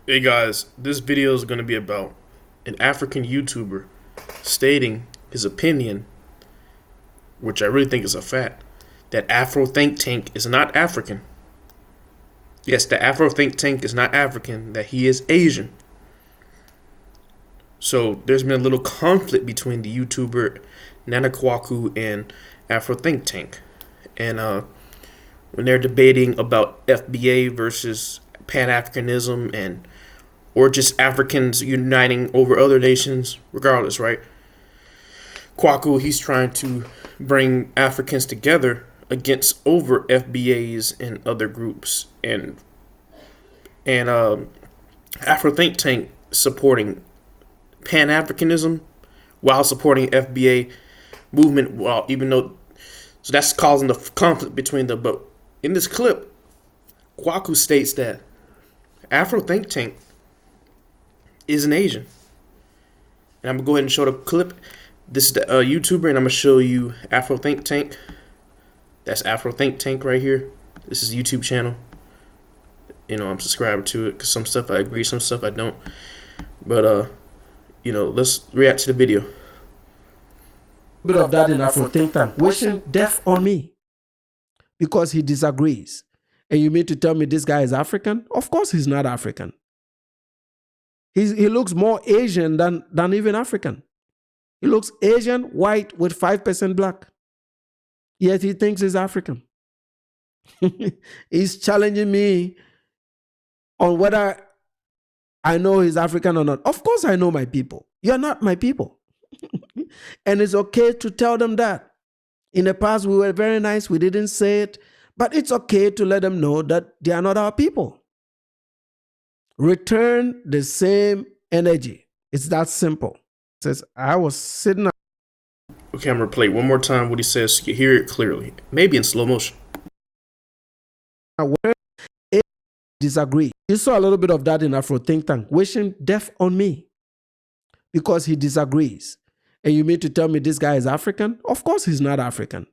Hey guys, this video is going to be about an African YouTuber stating his opinion, which I really think is a fact, that Afro think tank is not African. Yes, the Afro think tank is not African, that he is Asian. So there's been a little conflict between the YouTuber Nana Kwaku and Afro think tank. And when they're debating about FBA versus Pan-Africanism and or just Africans uniting over other nations, regardless, right? Kwaku, he's trying to bring Africans together against over FBAs and other groups, and Afro think tank supporting Pan Africanism while supporting FBA movement. While even though, so that's causing the conflict between them. But in this clip, Kwaku states that Afro think tank is an Asian. And I'm gonna go ahead and show the clip. This is the YouTuber, and I'm gonna show you Afro Think Tank. That's Afro Think Tank right here. This is a YouTube channel. You know, I'm subscribed to it because some stuff I agree, some stuff I don't. But you know, let's react to the video. Bit of that in Afro think tank, wishing death on me because he disagrees. And you mean to tell me this guy is African? Of course he's not African. He looks more Asian than even African. He looks Asian, white, with 5% black. Yet he thinks he's African. He's challenging me on whether I know he's African or not. Of course I know my people. You're not my people. And it's okay to tell them that. In the past, we were very nice. We didn't say it. But it's okay to let them know that they are not our people. Return the same energy. It's that simple. It says, I was sitting. Okay, I'm gonna play one more time what he says. So you hear it clearly, maybe in slow motion. Disagree. You saw a little bit of that in Afro think tank, wishing death on me because he disagrees. And you mean to tell me this guy is African? Of course he's not African.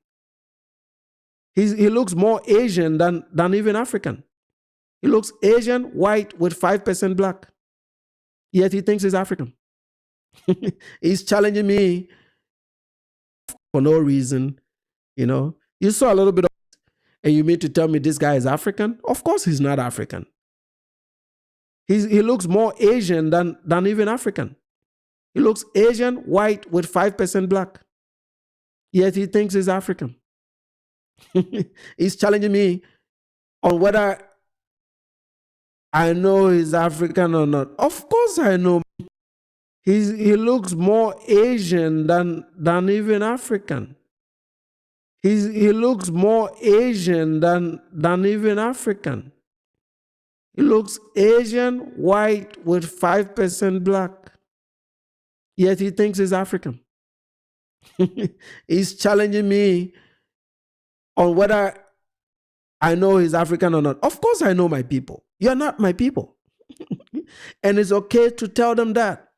He looks more Asian than even African. He looks Asian, white, with 5% black. Yet he thinks he's African. He's challenging me for no reason. You know, you saw a little bit of, and you mean to tell me this guy is African? Of course he's not African. He looks more Asian than even African. He looks Asian, white, with 5% black. Yet he thinks he's African. He's challenging me on whether I know he's African or not. Of course I know. He looks more Asian than even African. He looks more Asian than even African. He looks Asian, white, with 5% black. Yet he thinks he's African. He's challenging me on whether I know he's African or not. Of course I know my people. You're not my people. And it's okay to tell them that.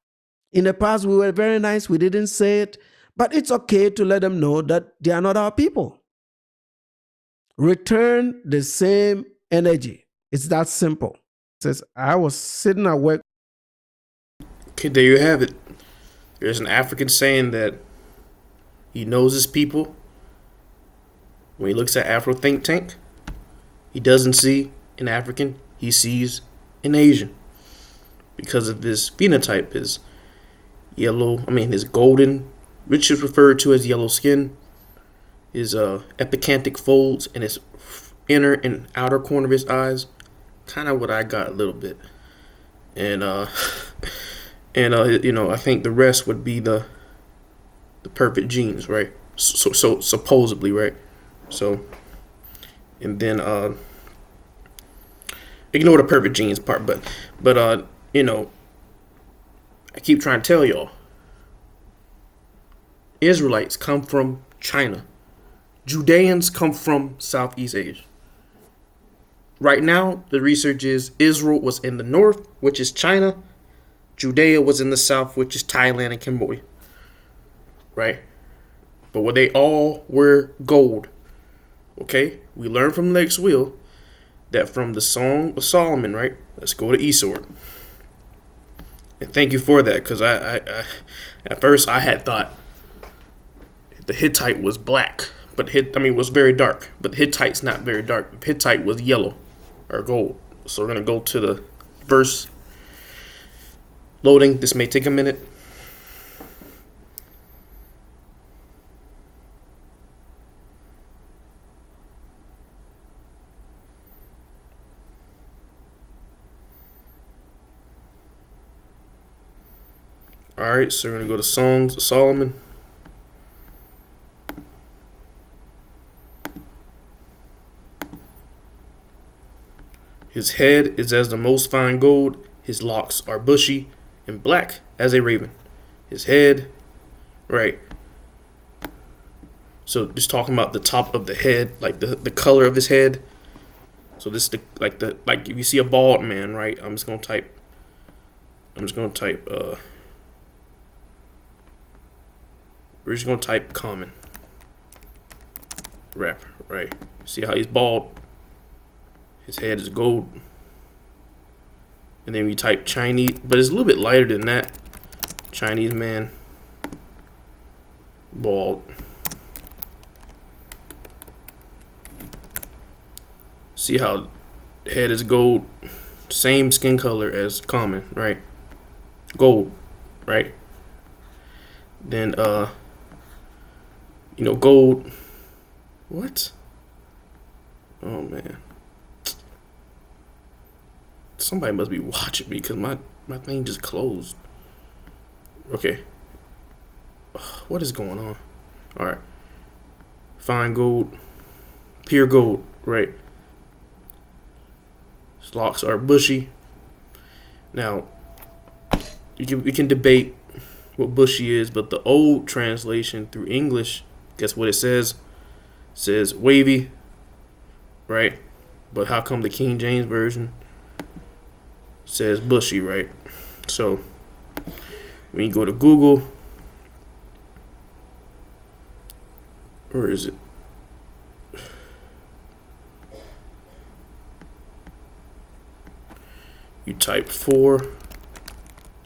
In the past, we were very nice. We didn't say it. But it's okay to let them know that they are not our people. Return the same energy. It's that simple. It says, I was sitting at work. Okay, there you have it. There's an African saying that he knows his people. When he looks at Afro Think Tank, he doesn't see an African, he sees an Asian. Because of his phenotype, his his golden, which is referred to as yellow skin, his epicantic folds, and his inner and outer corner of his eyes. Kind of what I got a little bit. And you know, I think the rest would be the perfect genes, right? So supposedly, right? So, and then ignore the perfect genes part, but you know, I keep trying to tell y'all, Israelites come from China. Judeans come from Southeast Asia. Right now, the research is Israel was in the north, which is China. Judea was in the south, which is Thailand and Cambodia. Right? But where they all were gold. Okay? We learned from Lex Will that from the Song of Solomon, right? Let's go to Esword. And thank you for that, because I at first I had thought the Hittite was black, but was very dark. But the Hittite's not very dark. The Hittite was yellow or gold. So we're gonna go to the verse loading. This may take a minute. All right, so we're gonna go to Songs of Solomon. His head is as the most fine gold. His locks are bushy and black as a raven. His head, right. So just talking about the top of the head, like the color of his head. So this like if you see a bald man, right? I'm just gonna type. We're just gonna type common rapper, right? See how he's bald? His head is gold. And then we type Chinese, but it's a little bit lighter than that. Chinese man, bald. See how the head is gold, same skin color as common, right? Gold, right? Then gold. What? Oh man. Somebody must be watching me because my thing just closed. Okay. What is going on? All right. Fine gold. Pure gold, right? His locks are bushy. Now, we can debate what bushy is, but the old translation through English, guess what it says? It says wavy, right? But how come the King James Version says bushy, right? So when you go to Google, where is it? You type 4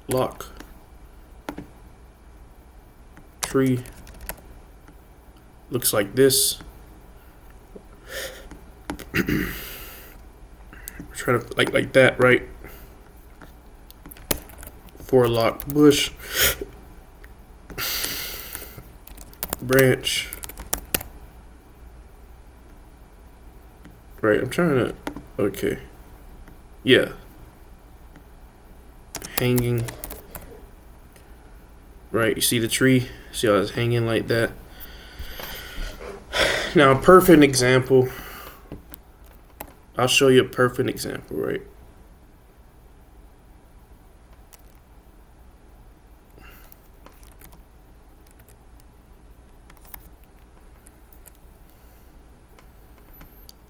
lock tree. Looks like this. Try to like that, right? 4 lock bush branch. Right, I'm trying to. Okay. Yeah. Hanging. Right, you see the tree? See how it's hanging like that? Now, a perfect example. I'll show you a perfect example, right?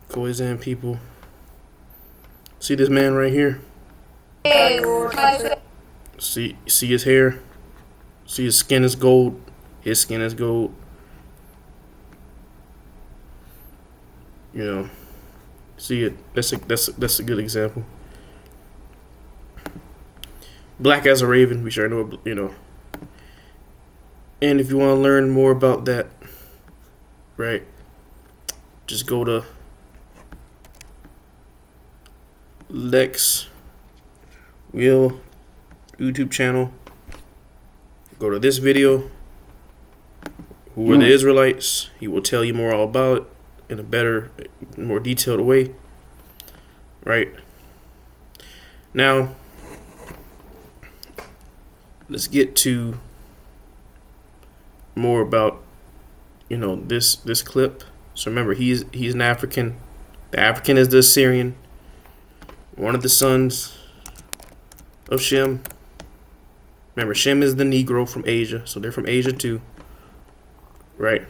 Khoisan people. See this man right here? See his hair? See his skin is gold. His skin is gold. You know, see it. That's a good example. Black as a raven. We sure know. You know. And if you want to learn more about that, right? Just go to Lex Will YouTube channel. Go to this video. Who were the Israelites? He will tell you more all about it in a better, more detailed way. Right? Now, let's get to more about, this clip. So remember, he's an African. The African is the Assyrian, one of the sons of Shem. Remember, Shem is the Negro from Asia, so they're from Asia too, right?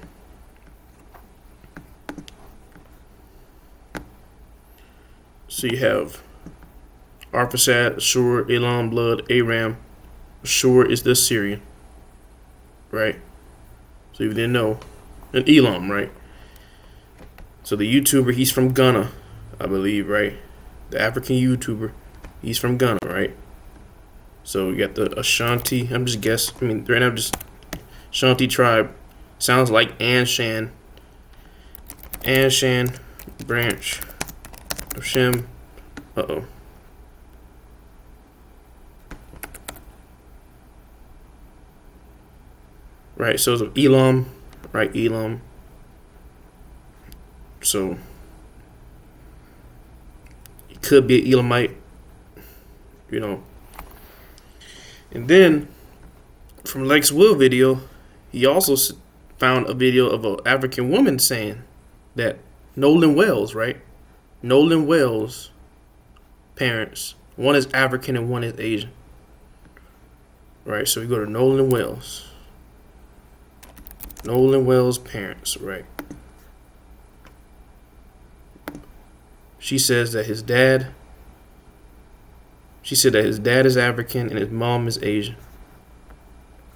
So you have Arphaxad, Ashur, Elam, blood, Aram. Ashur is the Assyrian, right? So you didn't know. And Elam, right? So the YouTuber, he's from Ghana, I believe, right? The African YouTuber, he's from Ghana, right? So you got the Ashanti. I'm just guessing. I mean, right now, just Ashanti tribe. Sounds like Anshan. Anshan branch of Shem. Uh-oh. Right, so it's Elam. Right, Elam. So it could be an Elamite, you know. And then from Lex Will video, he also found a video of an African woman saying that Nolan Wells, right? Nolan Wells' parents, one is African and one is Asian. Right, so we go to Nolan Wells. Nolan Wells' parents, right? She says that his dad. She said that his dad is African and his mom is Asian.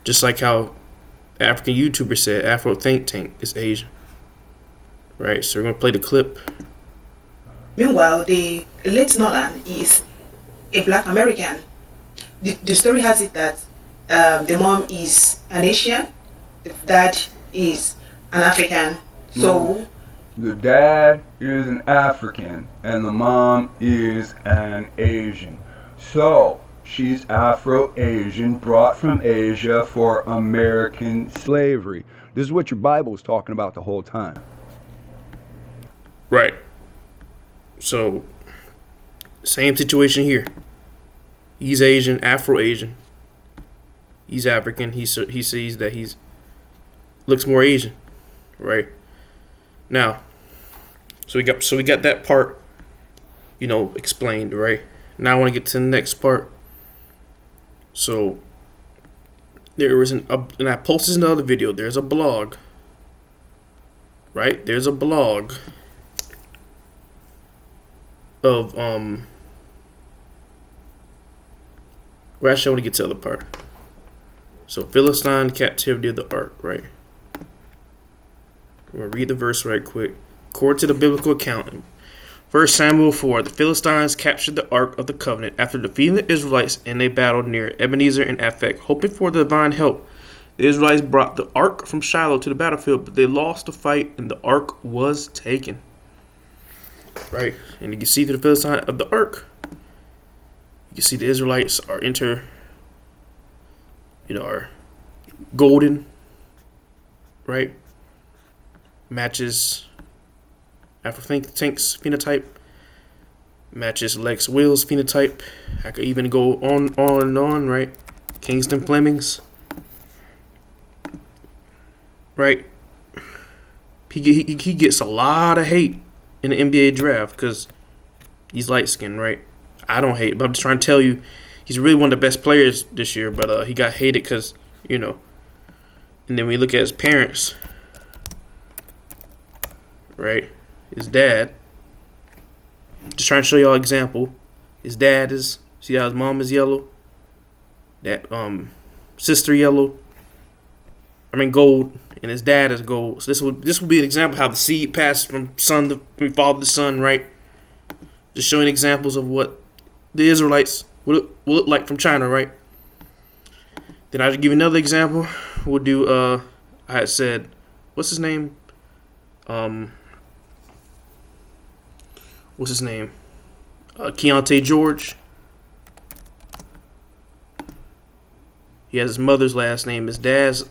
Just like how the African YouTuber said Afro Think Tank is Asian. Right, so we're gonna play the clip. Meanwhile, the late Nolan is a black American. The story has it that the mom is an Asian, the dad is an African. So the dad is an African and the mom is an Asian. So she's Afro-Asian, brought from Asia for American slavery. This is what your Bible is talking about the whole time. Right. So, same situation here. He's Asian, Afro-Asian. He's African. He sees that he's looks more Asian, right? Now, so we got that part, you know, explained, right? Now I want to get to the next part. So there was and I posted another video. There's a blog, right? There's a blog of well, actually I want to get to the other part. So Philistine captivity of the ark, right? I'm going to read the verse right quick. According to the biblical account, 1 Samuel 4, the Philistines captured the Ark of the Covenant after defeating the Israelites in a battle near Ebenezer and Aphek. Hoping for divine help, the Israelites brought the Ark from Shiloh to the battlefield, but they lost the fight and the Ark was taken. Right, and you can see the Philistine of the Ark. You can see the Israelites are are golden, right? Matches Afro Think Tank's phenotype, matches Lex Will's phenotype. I could even go on and on, right? Kingston Fleming's, right? He gets a lot of hate in the NBA draft because he's light skinned, right? I don't hate, but I'm just trying to tell you, he's really one of the best players this year. But he got hated because, you know. And then we look at his parents, right? His dad. Just trying to show y'all an example. His dad is, see how his mom is yellow? That sister yellow. I mean gold, and his dad is gold. So this would be an example how the seed passes from father to son, right? Just showing examples of what the Israelites will look like from China, right? Then I'll give you another example. We'll do I had said, what's his name? What's his name? Keontae George. He has his mother's last name. His dad's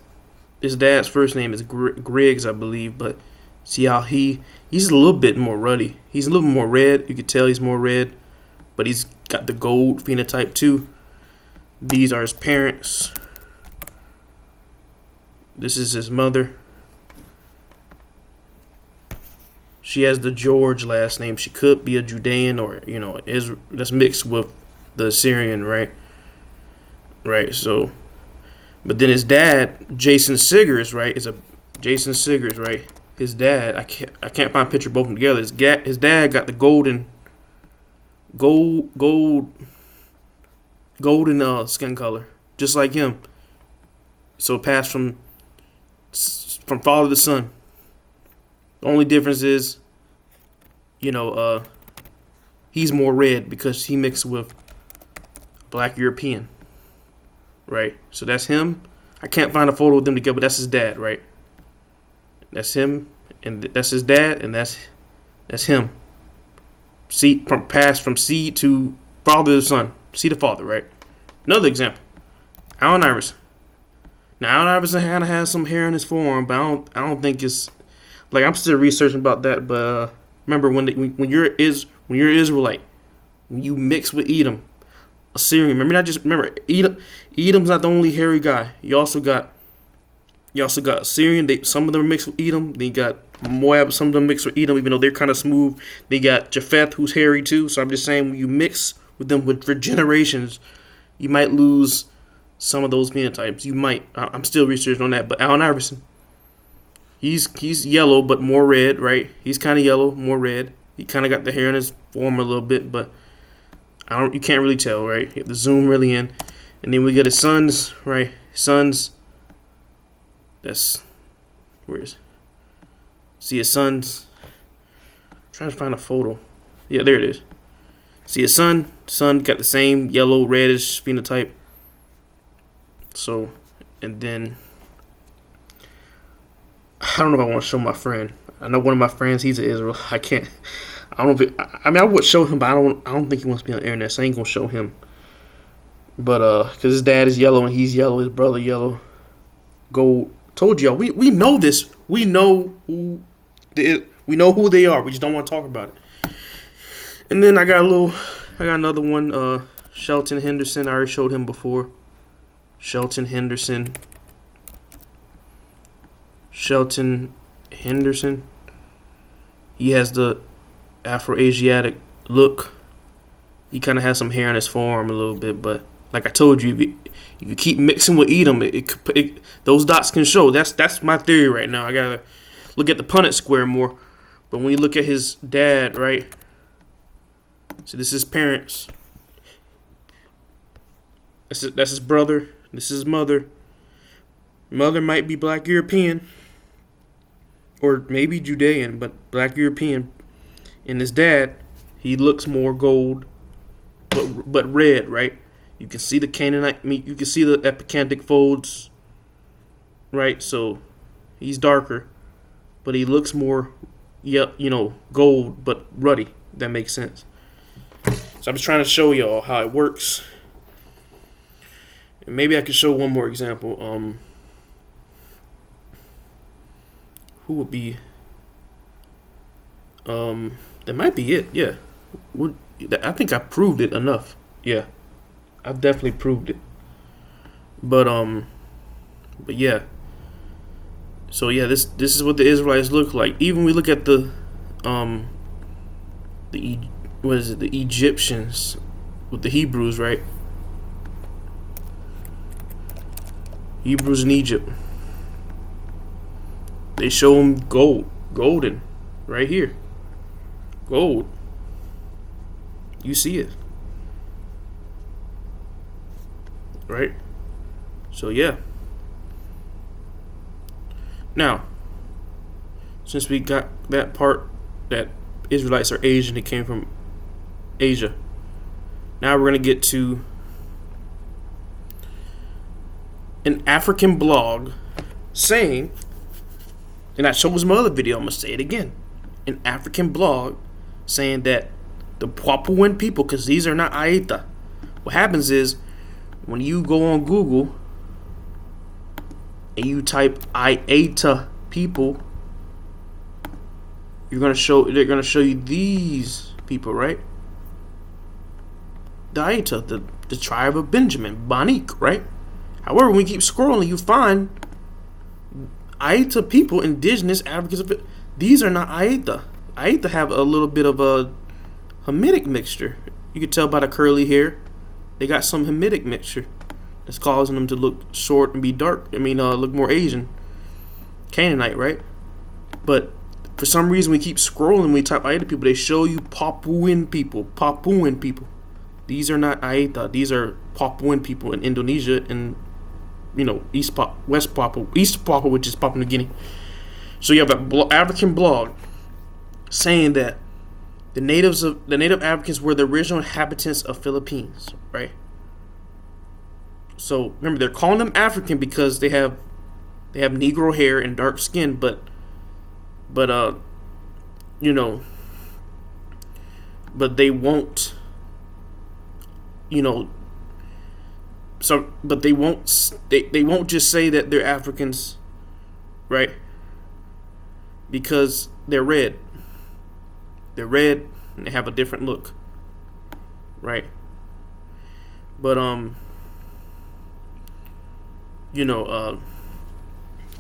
first name is Griggs, I believe. But see how he's a little bit more ruddy. He's a little more red. You can tell he's more red. But he's got the gold phenotype too. These are his parents. This is his mother. She has the George last name. She could be a Judean or, that's mixed with the Assyrian, right? Right, so. But then his dad, Jason Siggers, right, Jason Siggers, right? His dad, I can't find a picture of both of them together. His dad got the golden skin color, just like him. So it passed from father to son. The only difference is, he's more red because he mixed with black European. right? So that's him. I can't find a photo of them together, but that's his dad, right? That's him, and that's his dad, and that's him. Seed from seed to father to son, seed to father, right? Another example, Allen Iverson. Now Allen Iverson kind of has some hair on his forearm, but I don't think it's like I'm still researching about that. But remember when you're Israelite, when you mix with Edom, Assyrian. Remember Edom's not the only hairy guy. You also got Assyrian. Some of them are mixed with Edom. Then you got Moab. Some of them mixed with Edom, even though they're kind of smooth. They got Japheth, who's hairy too. So I'm just saying, when you mix with them for generations, you might lose some of those phenotypes. You might. I'm still researching on that. But Allen Iverson, he's yellow but more red, right? He's kind of yellow, more red. He kind of got the hair in his form a little bit, but you can't really tell, right? You have to zoom really in. And then we get his sons, right? Sons. See his sons. I'm trying to find a photo. Yeah, there it is. See his son. Son got the same yellow, reddish phenotype. So, and then I don't know if I want to show my friend. I know one of my friends. He's an Israel. I can't. I don't know if I would show him, but I don't think he wants to be on the internet, so I ain't gonna show him. But because his dad is yellow and he's yellow, his brother yellow. Gold. Told y'all, we know this. We know who they are. We just don't want to talk about it. And then I got another one. Shelton Henderson. I already showed him before. Shelton Henderson. He has the Afro-Asiatic look. He kind of has some hair on his forearm a little bit, but like I told you, if you keep mixing with Edom, those dots can show. That's my theory right now. I gotta look at the Punnett square more. But when you look at his dad, right? So this is his parents. That's his brother. This is his mother. Mother might be Black European, or maybe Judean, but Black European. And his dad, he looks more gold, but red, right? You can see the Canaanite meat. You can see the epicanthic folds, right? So he's darker, but he looks more, gold, but ruddy. That makes sense. So I'm just trying to show y'all how it works. And maybe I could show one more example. Who would be? That might be it. Yeah. I think I proved it enough. Yeah. I've definitely proved it. But yeah. So yeah, this is what the Israelites look like. Even we look at the Egyptians with the Hebrews, right? Hebrews in Egypt. They show them golden, right here. Gold. You see it. Right? So yeah. Now, since we got that part that Israelites are Asian, they came from Asia. Now we're going to get to an African blog saying, and I showed this in my other video, I'm going to say it again. An African blog saying that the Papuan people, because these are not Aita. What happens is, when you go on Google and you type Aita people, they're gonna show you these people, right? The Aita, the tribe of Benjamin, Banik, right? However, when you keep scrolling, you find Aita people, indigenous Africans. These are not Aita. Aita have a little bit of a Hamitic mixture. You can tell by the curly hair. They got some Hamitic mixture that's causing them to look short and be dark. Look more Asian. Canaanite, right? But for some reason, we keep scrolling. We type Aita people. They show you Papuan people. Papuan people. These are not Aita. These are Papuan people in Indonesia and East Papua, which is Papua New Guinea. So you have an African blog saying that the native Africans were the original inhabitants of Philippines, right? So remember, they're calling them African because they have Negro hair and dark skin, but you know, but they won't, you know. So, but they won't just say that they're Africans, right? Because they're red. They're red and they have a different look, right? But you know,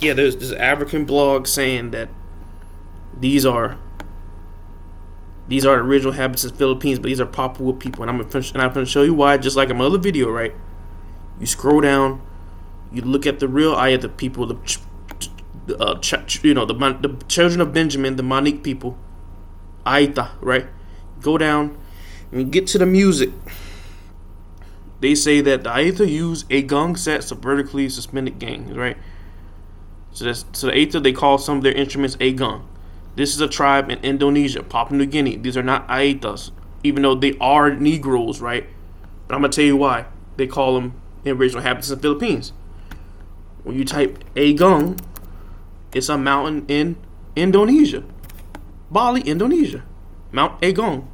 yeah, there's this African blog saying that these are the original inhabitants of the Philippines, but these are Papua people, and I'm gonna show you why. Just like in my other video, right? You scroll down, you look at the real Aita people, the children of Benjamin, the Manik people, Aita, right? Go down and you get to the music. They say that the Aita use a gong sets of vertically suspended gangs, right? So the Aita, they call some of their instruments a gong. This is a tribe in Indonesia, Papua New Guinea. These are not Aitas, even though they are Negroes, right? But I'm gonna tell you why they call them the original inhabitants of the Philippines. When you type Agong, it's a mountain in Indonesia, Bali, Indonesia, Mount Agong,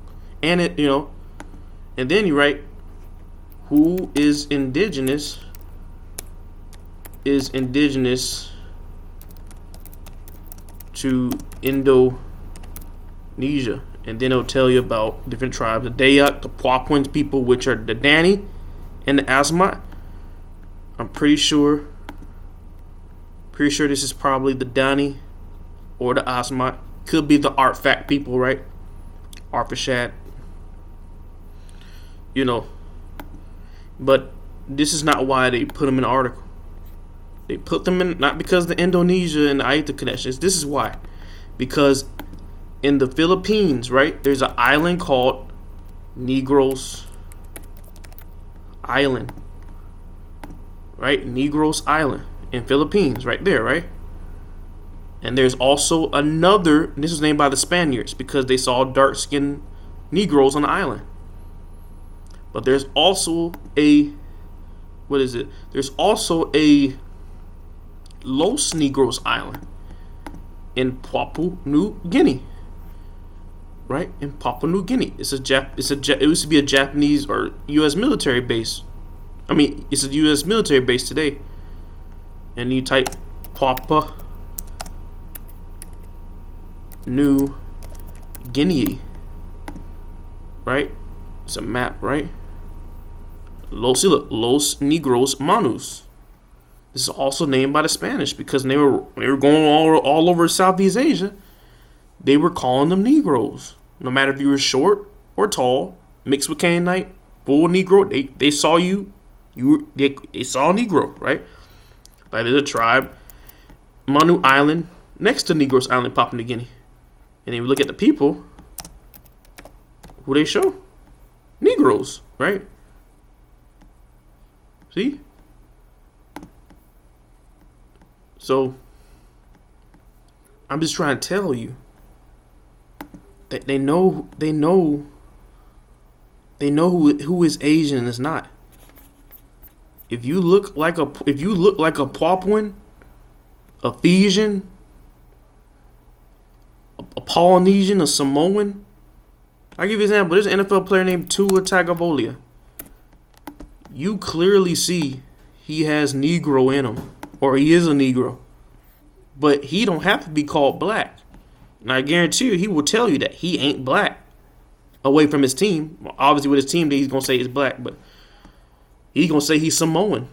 and and then you write who is indigenous to Indonesia, and then it'll tell you about different tribes: the Dayak, the Papuans people, which are the Dani and the Asmat. I'm pretty sure this is probably the Dani or the Asmat. Could be the Artfact people, right? Arfashad. But this is not why they put them in the article. They put them in not because of the Indonesia and the Aita connections. This is why. Because in the Philippines, right, there's an island called Negros Island. Right? Negros Island in Philippines, right there, right? And there's also another, this was named by the Spaniards because they saw dark-skinned Negroes on the island. But there's also there's also a Los Negros Island in Papua New Guinea. Right? In Papua New Guinea. It used to be a Japanese or US military base. I mean, it's a US military base today. And you type Papua New Guinea. Right? It's a map, right? Los Negros Manus. This is also named by the Spanish because when they were going all over Southeast Asia, they were calling them Negroes. No matter if you were short or tall, mixed with Canaanite, full Negro, they saw you. They saw a Negro, right? Like there's a tribe, Manu Island, next to Negros Island, Papua New Guinea. And then we look at the people, who they show? Negroes, right? See? So, I'm just trying to tell you that they know who is Asian and is not. If you look like a Papuan, a Fijian, a Polynesian, a Samoan, I'll give you an example. There's an NFL player named Tua Tagovailoa. You clearly see he has Negro in him, or he is a Negro. But he don't have to be called black. And I guarantee you, he will tell you that he ain't black away from his team. Well, obviously, with his team, he's going to say he's black, but he's going to say he's Samoan.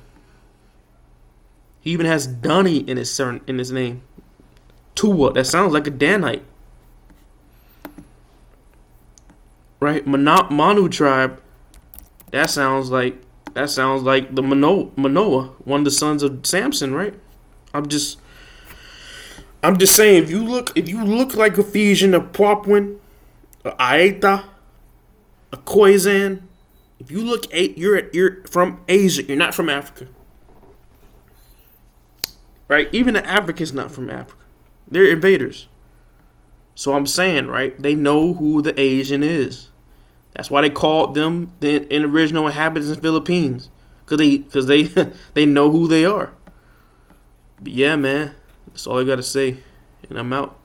He even has Dunny in his name. Tua, that sounds like a Danite. Right? Manu tribe, that sounds like the Manoah, one of the sons of Samson, right? I'm just saying, if you look like a Fijian, a Papuan, a Aita, a Khoisan, if you look you're from Asia, you're not from Africa. Right? Even the Africans not from Africa. They're invaders. So I'm saying, right, they know who the Asian is. That's why they called them the original inhabitants of the Philippines. cause they they know who they are. But yeah, man, that's all I gotta say, and I'm out.